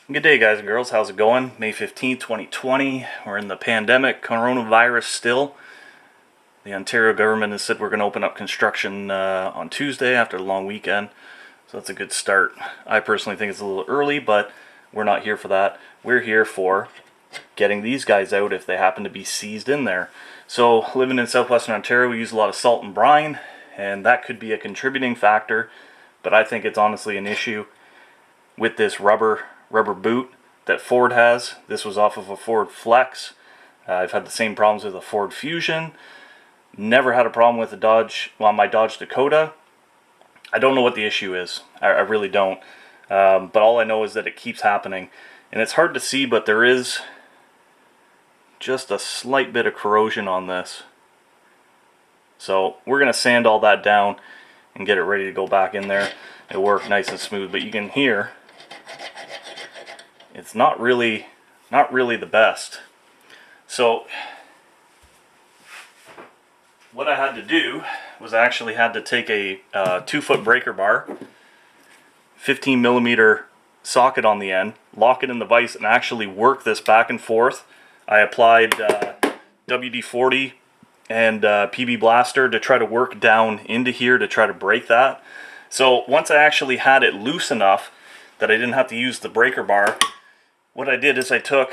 Good day, guys and girls. How's it going? May 15th, 2020. We're in the pandemic, coronavirus still. The Ontario government has said we're going to open up construction on Tuesday after the long weekend. So that's a good start. I personally think it's a little early, but we're not here for that. We're here for getting these guys out if they happen to be seized in there. So living in southwestern Ontario, we use a lot of salt and brine, and that could be a contributing factor. But I think it's honestly an issue with this rubber boot that Ford has. This was off of a Ford Flex. I've had the same problems with a Ford Fusion. Never had a problem with my Dodge Dakota. I don't know what the issue is. I really don't. But all I know is that it keeps happening. And it's hard to see, but there is just a slight bit of corrosion on this. So we're going to sand all that down and get it ready to go back in there. It'll work nice and smooth, but you can hear it's not really the best. So what I had to do was I actually had to take a 2-foot breaker bar, 15 millimeter socket on the end, lock it in the vise, and actually work this back and forth. I applied WD-40 and PB Blaster to try to work down into here to try to break that. So once I actually had it loose enough that I didn't have to use the breaker bar, what I did is I took,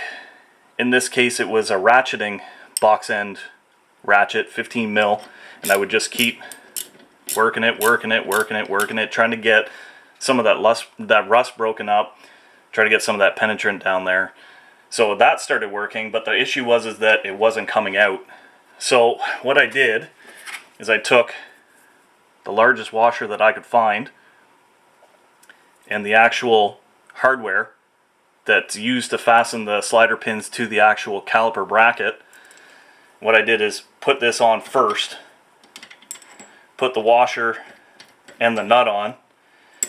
in this case it was a ratcheting box end ratchet, 15 mil, and I would just keep working it, trying to get some of that rust broken up, try to get some of that penetrant down there. So that started working, but the issue was that it wasn't coming out. So what I did is I took the largest washer that I could find and the actual hardware that's used to fasten the slider pins to the actual caliper bracket. What I did is put this on first, put the washer and the nut on,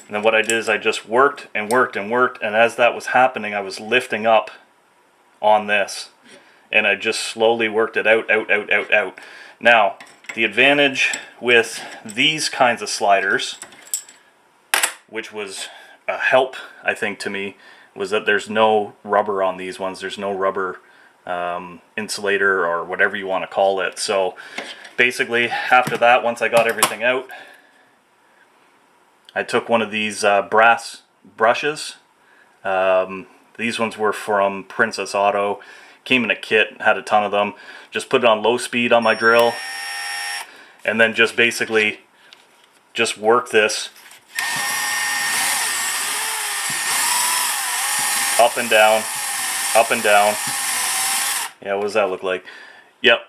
and then what I did is I just worked, and as that was happening I was lifting up on this, and I just slowly worked it out. Now, the advantage with these kinds of sliders, which was a help I think to me, was that there's no rubber on these ones. There's no rubber insulator or whatever you want to call it. So basically after that, once I got everything out, I took one of these brass brushes. These ones were from Princess Auto. Came in a kit, had a ton of them. Just put it on low speed on my drill, and then just basically just work this up and down. Yeah, what does that look like? Yep.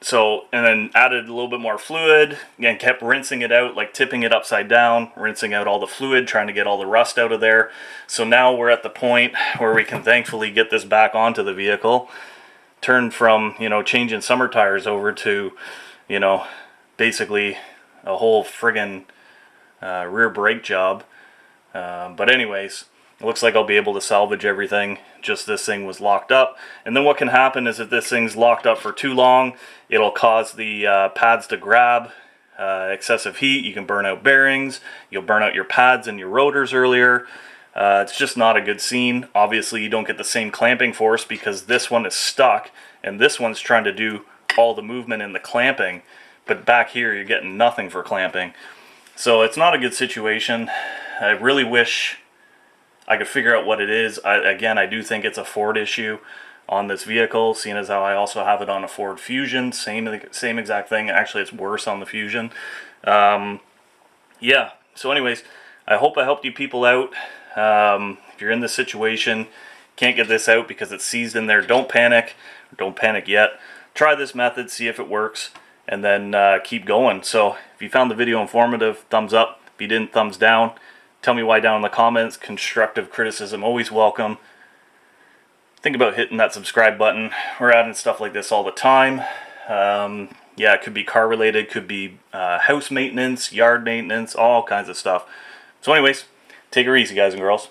So, and then added a little bit more fluid, again kept rinsing it out, like tipping it upside down, rinsing out all the fluid, trying to get all the rust out of there. So now we're at the point where we can thankfully get this back onto the vehicle. Turn from, changing summer tires over to, basically a whole friggin' rear brake job. But anyways, it looks like I'll be able to salvage everything. Just this thing was locked up. And then what can happen is if this thing's locked up for too long, it'll cause the pads to grab, excessive heat. You can burn out bearings. You'll burn out your pads and your rotors earlier. It's just not a good scene. Obviously, you don't get the same clamping force because this one is stuck, and this one's trying to do all the movement in the clamping. But back here, you're getting nothing for clamping. So it's not a good situation. I really wish I could figure out what it is. I do think it's a Ford issue on this vehicle, seeing as how I also have it on a Ford Fusion. Same exact thing. Actually, it's worse on the Fusion. Yeah, so anyways, I hope I helped you people out. If you're in this situation, can't get this out because it's seized in there, don't panic. Don't panic yet. Try this method, see if it works, and then keep going. So if you found the video informative, thumbs up. If you didn't, thumbs down. Tell me why down in the comments. Constructive criticism always welcome. Think about hitting that subscribe button. We're adding stuff like this all the time. Yeah, it could be car related, could be house maintenance, yard maintenance, all kinds of stuff. So anyways, take her easy, guys and girls.